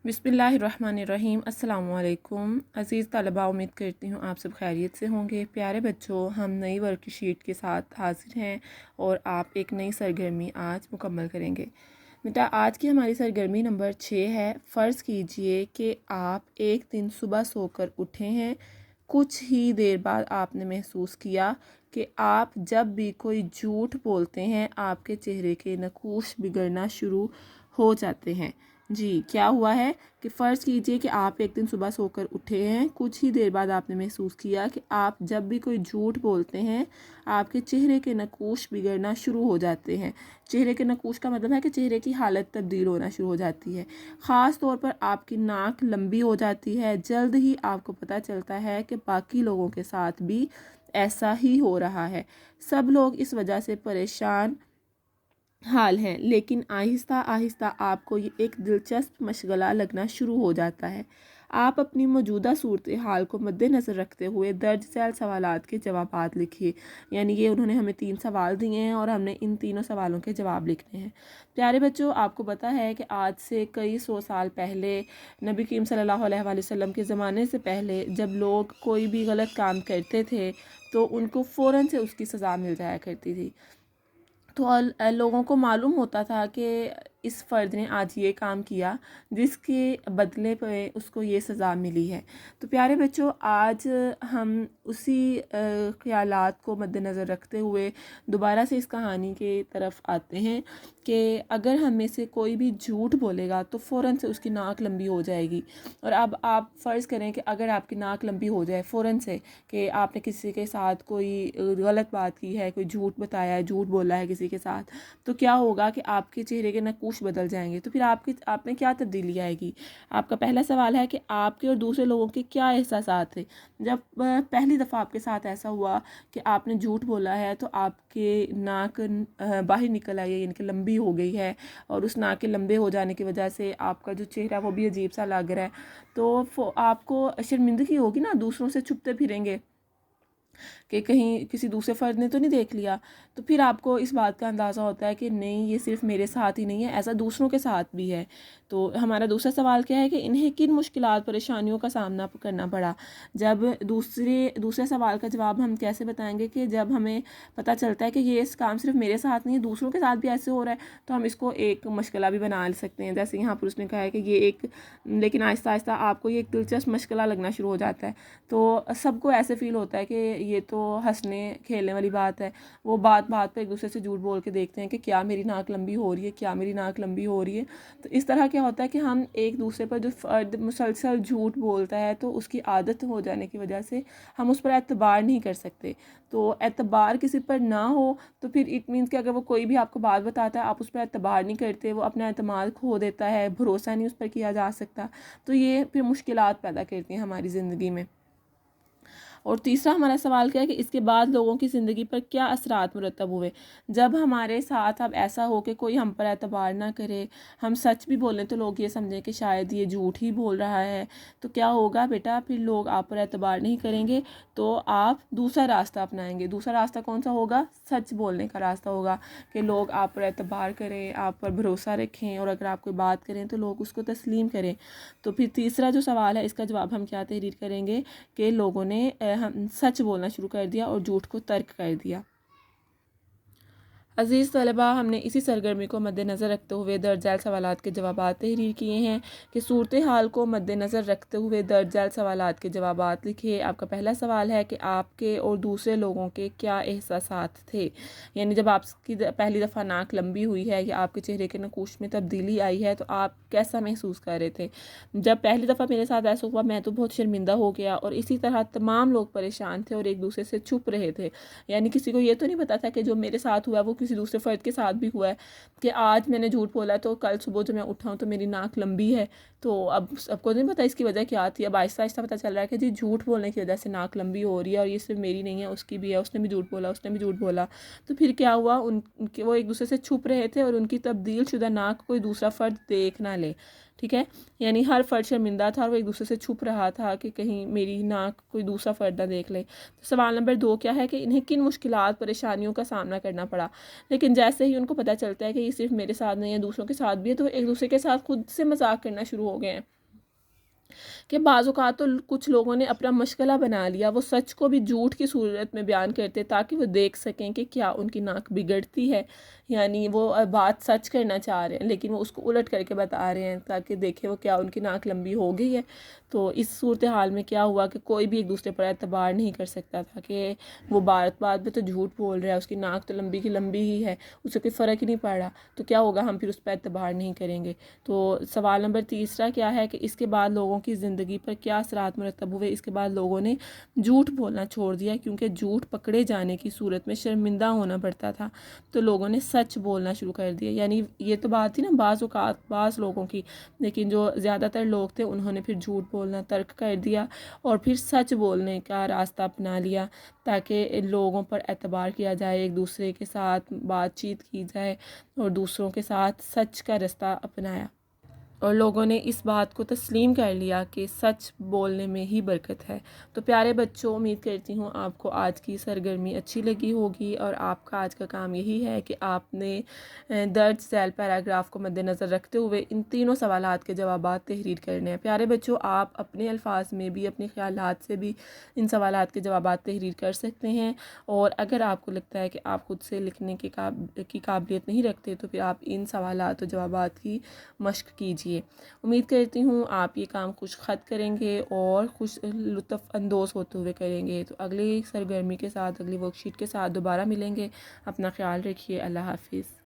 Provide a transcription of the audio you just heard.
बिस्मिल्लाहिर्रहमानिर्रहीम। अस्सलामु अलैकुम अज़ीज़ तलबा, उम्मीद करती हूँ आप सब खैरियत से होंगे। प्यारे बच्चों, हम नई वर्कशीट के साथ हाजिर हैं और आप एक नई सरगर्मी आज मुकम्मल करेंगे। बेटा, आज की हमारी सरगर्मी नंबर 6 है। फ़र्ज़ कीजिए कि आप एक दिन सुबह सोकर उठे हैं। कुछ ही देर बाद आपने महसूस किया कि आप जब भी कोई झूठ बोलते हैं आपके चेहरे के नकूश बिगड़ना शुरू हो जाते हैं। जी, क्या हुआ है कि फ़र्ज़ कीजिए कि आप एक दिन सुबह सोकर उठे हैं। कुछ ही देर बाद आपने महसूस किया कि आप जब भी कोई झूठ बोलते हैं आपके चेहरे के नकूश बिगड़ना शुरू हो जाते हैं। चेहरे के नकूश का मतलब है कि चेहरे की हालत तब्दील होना शुरू हो जाती है। ख़ास तौर पर आपकी नाक लंबी हो जाती है। जल्द ही आपको पता चलता है कि बाकी लोगों के साथ भी ऐसा ही हो रहा है। सब लोग इस वजह से परेशान हाल है, लेकिन आहिस्ता आहिस्ता आपको ये एक दिलचस्प मशगला लगना शुरू हो जाता है। आप अपनी मौजूदा सूरत हाल को मद्देनज़र रखते हुए दर्ज झैल सवालात के जवाबात लिखिए। यानी ये उन्होंने हमें 3 सवाल दिए हैं और हमने इन तीनों सवालों के जवाब लिखने हैं। प्यारे बच्चों, आपको पता है कि आज से कई 100 साल पहले, नबी करीम सल्लल्लाहु अलैहि वसल्लम के ज़माने से पहले, जब लोग कोई भी गलत काम करते थे तो उनको फ़ौरन से उसकी सज़ा मिल जाया करती थी। तो लोगों को मालूम होता था कि इस फ़र्द ने आज ये काम किया जिसके बदले पे उसको ये सज़ा मिली है। तो प्यारे बच्चों, आज हम उसी ख़यालात को मद्देनज़र रखते हुए दोबारा से इस कहानी के तरफ आते हैं कि अगर हम में से कोई भी झूठ बोलेगा तो फ़ौरन से उसकी नाक लंबी हो जाएगी। और अब आप फ़र्ज़ करें कि अगर आपकी नाक लंबी हो जाए फ़ौरन से, कि आपने किसी के साथ कोई गलत बात की है, कोई झूठ बताया है, झूठ बोला है किसी के साथ, तो क्या होगा कि आपके चेहरे के नकूश बदल जाएंगे। तो फिर आप में क्या तब्दीली आएगी। आपका पहला सवाल है कि आपके और दूसरे लोगों के क्या एहसासात थे जब पहली दफ़ा आपके साथ ऐसा हुआ कि आपने झूठ बोला है तो आपके नाक बाहर निकल आई है, यानी कि लंबी हो गई है, और उस नाक के लंबे हो जाने की वजह से आपका जो चेहरा वो भी अजीब सा लग रहा है। तो आपको शर्मिंदगी होगी ना, दूसरों से छुपते फिरेंगे कि कहीं किसी दूसरे फ़र्द ने तो नहीं देख लिया। तो फिर आपको इस बात का अंदाज़ा होता है कि नहीं, ये सिर्फ मेरे साथ ही नहीं है, ऐसा दूसरों के साथ भी है। तो हमारा दूसरा सवाल क्या है कि इन्हें किन मुश्किलात परेशानियों का सामना करना पड़ा। जब दूसरे सवाल का जवाब हम कैसे बताएंगे कि जब हमें पता चलता है कि ये इस काम सिर्फ मेरे साथ नहीं है, दूसरों के साथ भी ऐसे हो रहा है, तो हम इसको एक मुश्किला भी बना सकते हैं। जैसे यहाँ पर उसने कहा है कि ये एक, लेकिन आहिस्ता आहिस्ता आपको ये एक दिलचस्प मुश्किला लगना शुरू हो जाता है। तो सबको ऐसे फ़ील होता है कि ये तो हंसने खेलने वाली बात है। वो बात बात पे एक दूसरे से झूठ बोल के देखते हैं कि क्या मेरी नाक लंबी हो रही है, क्या मेरी नाक लंबी हो रही है। तो इस तरह क्या होता है कि हम एक दूसरे पर जो फ़र्द मुसलसल झूठ बोलता है तो उसकी आदत हो जाने की वजह से हम उस पर एतबार नहीं कर सकते। तो एतबार किसी पर ना हो तो फिर इट मीन्स कि अगर वो कोई भी आपको बात बताता है आप उस पर एतबार नहीं करते, वो अपना एतमाद खो देता है, भरोसा नहीं उस पर किया जा सकता। तो ये फिर मुश्किलात पैदा करती हैं हमारी ज़िंदगी में। और तीसरा हमारा सवाल क्या है कि इसके बाद लोगों की ज़िंदगी पर क्या असरात मुरतब हुए। जब हमारे साथ अब ऐसा हो कि कोई हम पर एतबार ना करे, हम सच भी बोलें तो लोग ये समझें कि शायद ये झूठ ही बोल रहा है, तो क्या होगा बेटा, फिर लोग आप पर एतबार नहीं करेंगे। तो आप दूसरा रास्ता अपनाएंगे। दूसरा रास्ता कौन सा होगा? सच बोलने का रास्ता होगा कि लोग आप पर एतबार करें, आप पर भरोसा रखें, और अगर आप कोई बात करें तो लोग उसको तस्लीम करें। तो फिर तीसरा जो सवाल है इसका जवाब हम क्या तहरीर करेंगे कि लोगों ने हम सच बोलना शुरू कर दिया और झूठ को तर्क कर दिया। अज़ीज़ तलबा, हमने इसी सरगर्मी को मद्देनज़र रखते हुए दर्ज झैल सवालात के जवाबात तहरीर किए हैं कि सूरत हाल को मद्देनज़र रखते हुए दर्ज झैल सवालात के जवाबात लिखिए। आपका पहला सवाल है कि आपके और दूसरे लोगों के क्या एहसासात थे। यानी जब आपकी पहली दफ़ा नाक लंबी हुई है या आपके चेहरे के नकूश में तब्दीली आई है तो आप कैसा महसूस कर रहे थे। जब पहली दफ़ा मेरे साथ ऐसा हुआ मैं तो बहुत शर्मिंदा हो गया, और इसी तरह तमाम लोग परेशान थे और एक दूसरे से छुप रहे थे। यानी किसी को ये तो नहीं पता था कि जो मेरे साथ हुआ वो किसी दूसरे फ़र्द के साथ भी हुआ है, कि आज मैंने झूठ बोला तो कल सुबह जब मैं उठा हूँ तो मेरी नाक लंबी है। तो अब सबको नहीं पता इसकी वजह क्या थी। अब आहिस्ता आहिस्ता पता चल रहा है कि जी झूठ बोलने की वजह से नाक लंबी हो रही है, और ये सिर्फ मेरी नहीं है, उसकी भी है, उसने भी झूठ बोला, उसने भी झूठ बोला। तो फिर क्या हुआ, उनके वो एक दूसरे से छुप रहे थे और उनकी तब्दील शुदा नाक कोई दूसरा फ़र्द देख ना ले। ٹھیک ہے، یعنی ہر فرد شرمندہ تھا اور وہ ایک دوسرے سے چھپ رہا تھا کہ کہیں میری ناک کوئی دوسرا فرد نہ دیکھ لے۔ تو سوال نمبر 2 کیا ہے کہ انہیں کن مشکلات پریشانیوں کا سامنا کرنا پڑا؟ لیکن جیسے ہی ان کو پتہ چلتا ہے کہ یہ صرف میرے ساتھ نہیں ہے، دوسروں کے ساتھ بھی ہے، تو ایک دوسرے کے ساتھ خود سے مذاق کرنا شروع ہو گئے ہیں کہ بعض اوقات تو کچھ لوگوں نے اپنا مشغلہ بنا لیا، وہ سچ کو بھی جھوٹ کی صورت میں بیان کرتے تاکہ وہ دیکھ سکیں کہ کیا ان کی ناک بگڑتی ہے، یعنی وہ بات سچ کرنا چاہ رہے ہیں لیکن وہ اس کو الٹ کر کے بتا رہے ہیں تاکہ دیکھیں وہ کیا ان کی ناک لمبی ہو گئی ہے۔ تو اس صورتحال میں کیا ہوا کہ کوئی بھی ایک دوسرے پر اعتبار نہیں کر سکتا تھا کہ وہ بات بات میں تو جھوٹ بول رہا ہے، اس کی ناک تو لمبی کی لمبی ہی ہے، اسے کوئی فرق ہی نہیں پڑ رہا، تو کیا ہوگا، ہم پھر اس پہ اعتبار نہیں کریں گے۔ تو سوال نمبر 3 کیا ہے کہ اس کے بعد لوگوں کی زندگی پر کیا اثرات مرتب ہوئے؟ اس کے بعد لوگوں نے جھوٹ بولنا چھوڑ دیا کیونکہ جھوٹ پکڑے جانے کی صورت میں شرمندہ ہونا پڑتا تھا، تو لوگوں نے سچ بولنا شروع کر دیا۔ یعنی یہ تو بات تھی نا بعض اوقات بعض لوگوں کی، لیکن جو زیادہ تر لوگ تھے انہوں نے پھر جھوٹ بولنا ترک کر دیا اور پھر سچ بولنے کا راستہ اپنا لیا تاکہ لوگوں پر اعتبار کیا جائے، ایک دوسرے کے ساتھ بات چیت کی جائے اور دوسروں کے ساتھ سچ کا راستہ اپنایا، اور لوگوں نے اس بات کو تسلیم کر لیا کہ سچ بولنے میں ہی برکت ہے۔ تو پیارے بچوں، امید کرتی ہوں آپ کو آج کی سرگرمی اچھی لگی ہوگی، اور آپ کا آج کا کام یہی ہے کہ آپ نے درج ذیل پیراگراف کو مد نظر رکھتے ہوئے ان تینوں سوالات کے جوابات تحریر کرنے ہیں۔ پیارے بچوں، آپ اپنے الفاظ میں بھی اپنے خیالات سے بھی ان سوالات کے جوابات تحریر کر سکتے ہیں، اور اگر آپ کو لگتا ہے کہ آپ خود سے لکھنے کی قابلیت نہیں رکھتے تو پھر آپ ان سوالات و جوابات کی مشق کیجیے۔ امید کرتی ہوں آپ یہ کام خوش خط کریں گے اور خوش لطف اندوز ہوتے ہوئے کریں گے۔ تو اگلی سرگرمی کے ساتھ، اگلی ورک شیٹ کے ساتھ دوبارہ ملیں گے۔ اپنا خیال رکھیے۔ اللہ حافظ۔